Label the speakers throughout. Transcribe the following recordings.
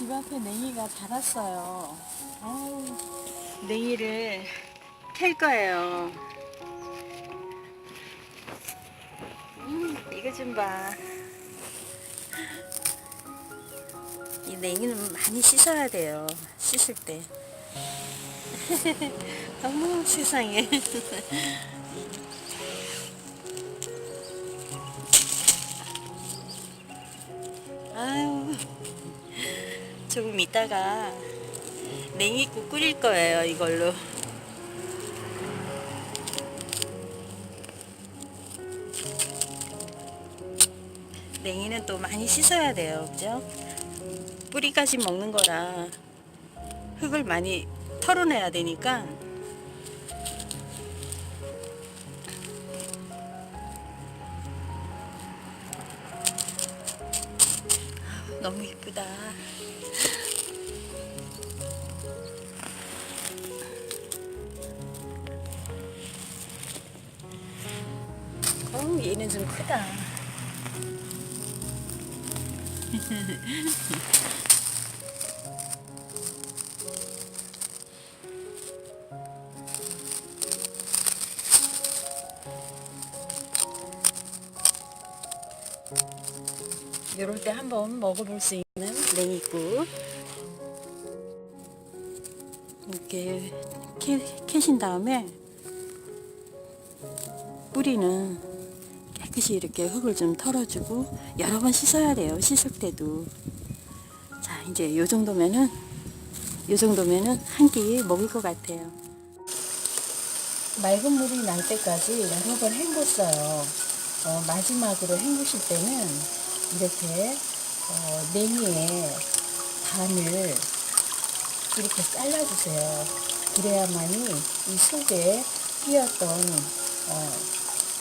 Speaker 1: 집 앞에 냉이가 자랐어요. 아우, 냉이를 캘 거예요. 이거 좀 봐. 이 냉이는 많이 씻어야 돼요. 씻을 때. 어머, 세상에. 아유, 조금 이따가 냉이국 끓일 거예요, 이걸로. 냉이는 또 많이 씻어야 돼요, 그죠? 뿌리까지 먹는 거라 흙을 많이 털어내야 되니까. 너무 이쁘다. 얘는 좀 크다. 이럴 때 한번 먹어볼 수 있는 냉이국. 이렇게 캐신 다음에 뿌리는 깨끗이 이렇게 흙을 좀 털어주고 여러 번 씻어야 돼요. 씻을 때도. 자, 이제 요 정도면은 한 끼 먹을 것 같아요. 맑은 물이 날 때까지 여러 번 헹궜어요. 마지막으로 헹구실 때는 이렇게 냉이의 반을 이렇게 잘라주세요. 그래야만이 이 속에 끼었던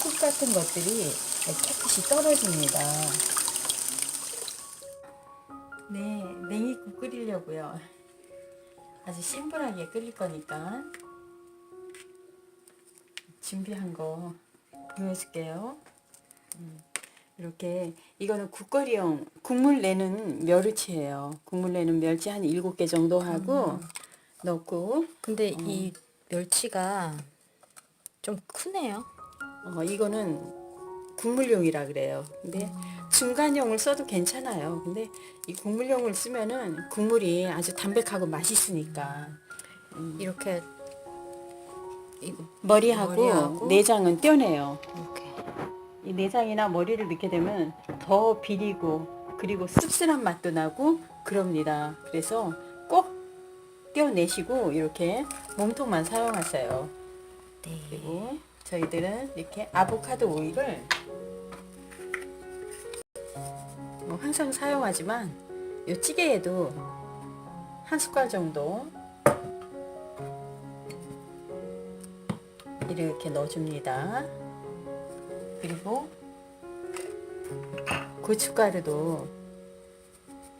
Speaker 1: 흙 같은 것들이 깨끗이 떨어집니다. 네, 냉이국 끓이려고요. 아주 심플하게 끓일 거니까 준비한 거 보여줄게요. 이렇게 이거는 국거리용 국물 내는 멸치예요. 국물 내는 멸치 한 7개 정도 하고 넣고.
Speaker 2: 근데 이 멸치가 좀 크네요.
Speaker 1: 이거는 국물용이라 그래요. 근데 중간용을 써도 괜찮아요. 근데 이 국물용을 쓰면은 국물이 아주 담백하고 맛있으니까.
Speaker 2: 이렇게 이거
Speaker 1: 머리하고 내장은 떼어내요.
Speaker 2: 이렇게
Speaker 1: 이 내장이나 머리를 넣게 되면 더 비리고 그리고 씁쓸한 맛도 나고 그럽니다. 그래서 꼭 떼어내시고 이렇게 몸통만 사용하세요.
Speaker 2: 네.
Speaker 1: 그리고 저희들은 이렇게 아보카도 오일을 항상 사용하지만 이 찌개에도 한 숟갈 정도 이렇게 넣어줍니다. 그리고 고춧가루도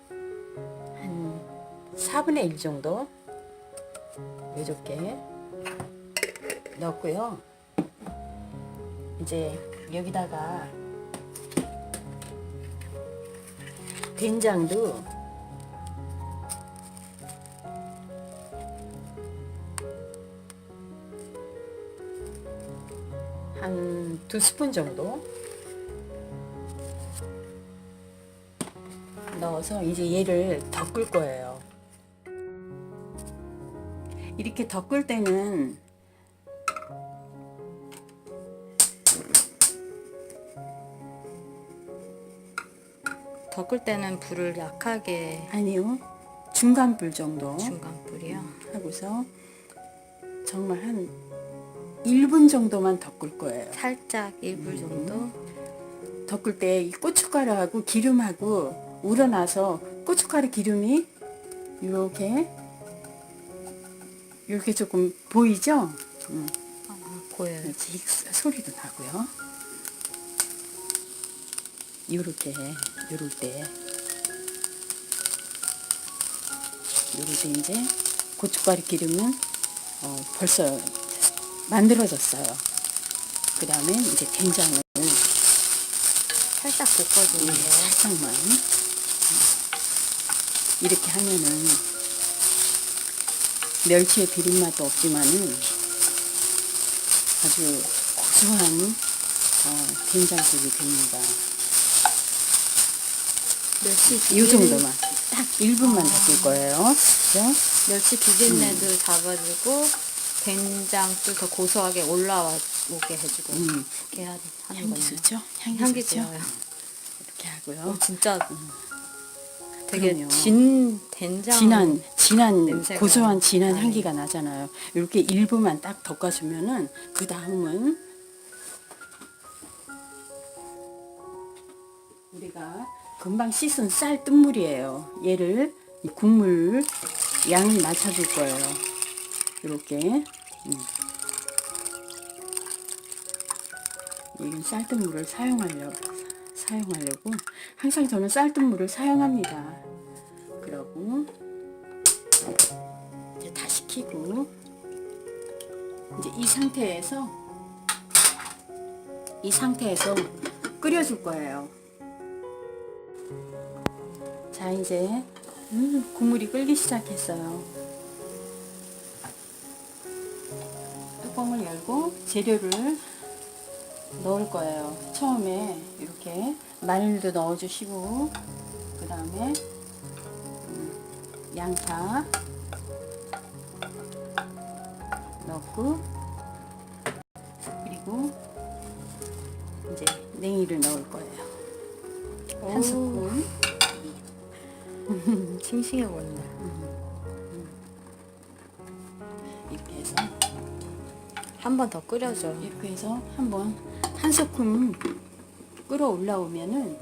Speaker 1: 한 4분의 1 정도 이렇게 넣고요. 이제 여기다가 된장도 한 2스푼 정도 넣어서 이제 얘를 덮을 거예요. 이렇게 덮을 때는
Speaker 2: 불을 약하게
Speaker 1: 아니요, 중간 불 정도
Speaker 2: 중간 불이요.
Speaker 1: 하고서 정말 한 1분 정도만 덮을 거예요.
Speaker 2: 살짝 1분 정도.
Speaker 1: 덮을 때 이 고춧가루하고 기름하고 우러나서 고춧가루 기름이 이렇게 조금 보이죠?
Speaker 2: 보여요.
Speaker 1: 소리도 나고요. 이럴 때 이제 고춧가루 기름은 벌써 만들어졌어요. 그 다음에 이제 된장을
Speaker 2: 살짝 볶아주는 거.
Speaker 1: 살짝만 이렇게 하면은 멸치의 비린맛도 없지만은 아주 고소한 된장국이 됩니다.
Speaker 2: 멸치
Speaker 1: 이 정도만 딱 1분만 닦을 거예요. 그죠?
Speaker 2: 멸치 비린내도 잡아주고 된장도 더 고소하게 올라오게 해주고 이렇게 하는
Speaker 1: 향기
Speaker 2: 거네요.
Speaker 1: 좋죠?
Speaker 2: 향기
Speaker 1: 좋죠?
Speaker 2: 좋아요.
Speaker 1: 이렇게 하고요.
Speaker 2: 진짜 되게
Speaker 1: 그럼요.
Speaker 2: 진 된장
Speaker 1: 진한
Speaker 2: 냄새가
Speaker 1: 고소한 진한
Speaker 2: 나네.
Speaker 1: 향기가 나잖아요. 이렇게 일부만 딱 덮어주면은 그 다음은 우리가 금방 씻은 쌀 뜬물이에요. 얘를 이 국물 양을 맞춰줄 거예요. 이렇게 이건 쌀뜨물을 사용하려고 항상 저는 쌀뜨물을 사용합니다. 그러고 이제 다 식히고 이제 이 상태에서 끓여줄 거예요. 자, 이제 국물이 끓기 시작했어요. 뚜껑을 열고 재료를 넣을 거예요. 처음에 이렇게 마늘도 넣어주시고, 그 다음에 양파 넣고, 그리고 이제 냉이를 넣을 거예요. 한 스푼.
Speaker 2: 싱싱해 보인다.
Speaker 1: 이렇게 해서
Speaker 2: 한 번 더 끓여줘.
Speaker 1: 이렇게 해서 한번 한 스푼 끓어 올라오면은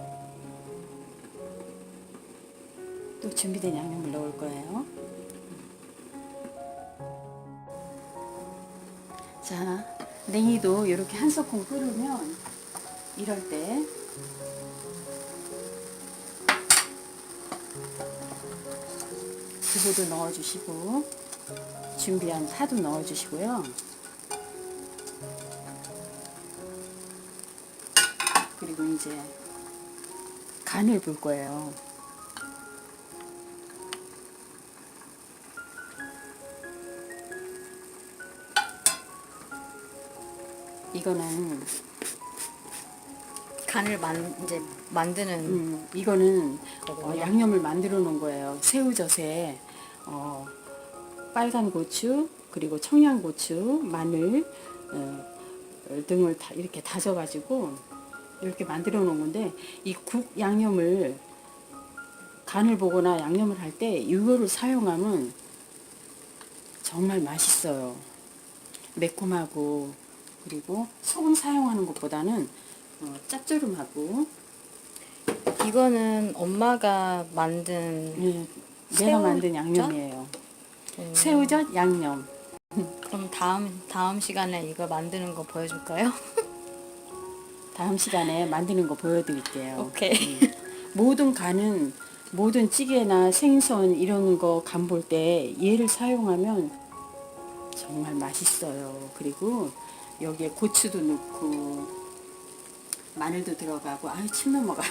Speaker 1: 또 준비된 양념을 넣을 거예요. 자, 냉이도 이렇게 한 스푼 끓으면 이럴 때 두부도 넣어주시고 준비한 파도 넣어주시고요. 그리고 이제 간을 볼 거예요. 이거는
Speaker 2: 간을 이제 만드는
Speaker 1: 이거는
Speaker 2: 거군요.
Speaker 1: 양념을 만들어 놓은 거예요. 새우젓에 빨간 고추, 그리고 청양고추, 마늘 등을 다 이렇게 다져가지고 이렇게 만들어 놓은 건데, 이 국 양념을 간을 보거나 양념을 할 때 이거를 사용하면 정말 맛있어요. 매콤하고, 그리고 소금 사용하는 것보다는 짭조름하고.
Speaker 2: 이거는 엄마가 만든
Speaker 1: 내가 만든
Speaker 2: 새우젓?
Speaker 1: 양념이에요. 새우젓 양념.
Speaker 2: 그럼 다음 시간에 이거 만드는 거 보여줄까요?
Speaker 1: 다음 시간에 만드는 거 보여드릴게요.
Speaker 2: 오케이.
Speaker 1: 모든 간은, 모든 찌개나 생선 이런 거 간 볼 때 얘를 사용하면 정말 맛있어요. 그리고 여기에 고추도 넣고 마늘도 들어가고, 아유 침 넘어가.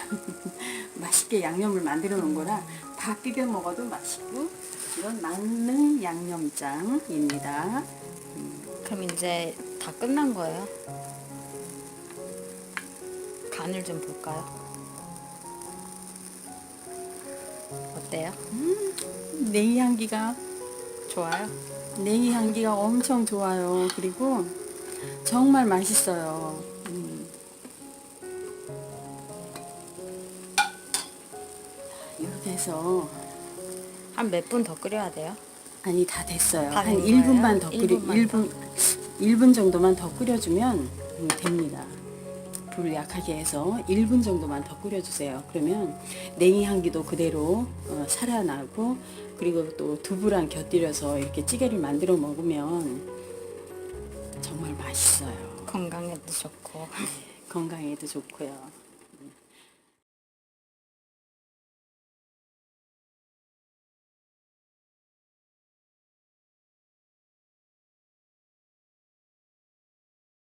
Speaker 1: 맛있게 양념을 만들어 놓은 거라 밥 비벼 먹어도 맛있고. 이건 마늘 양념장입니다.
Speaker 2: 그럼 이제 다 끝난 거예요? 간을 좀 볼까요? 어때요?
Speaker 1: 냉이 향기가
Speaker 2: 좋아요?
Speaker 1: 냉이 향기가 엄청 좋아요. 그리고 정말 맛있어요. 이렇게 해서
Speaker 2: 한 몇 분 더 끓여야 돼요?
Speaker 1: 아니 다 됐어요.
Speaker 2: 다
Speaker 1: 한
Speaker 2: 된
Speaker 1: 1분만 더
Speaker 2: 거예요?
Speaker 1: 끓여
Speaker 2: 1분만
Speaker 1: 1분 정도만 더 끓여주면 됩니다. 불을 약하게 해서 1분 정도만 더 끓여주세요. 그러면 냉이 향기도 그대로 살아나고, 그리고 또 두부랑 곁들여서 이렇게 찌개를 만들어 먹으면 정말 맛있어요.
Speaker 2: 건강에도 좋고.
Speaker 1: 건강에도 좋고요.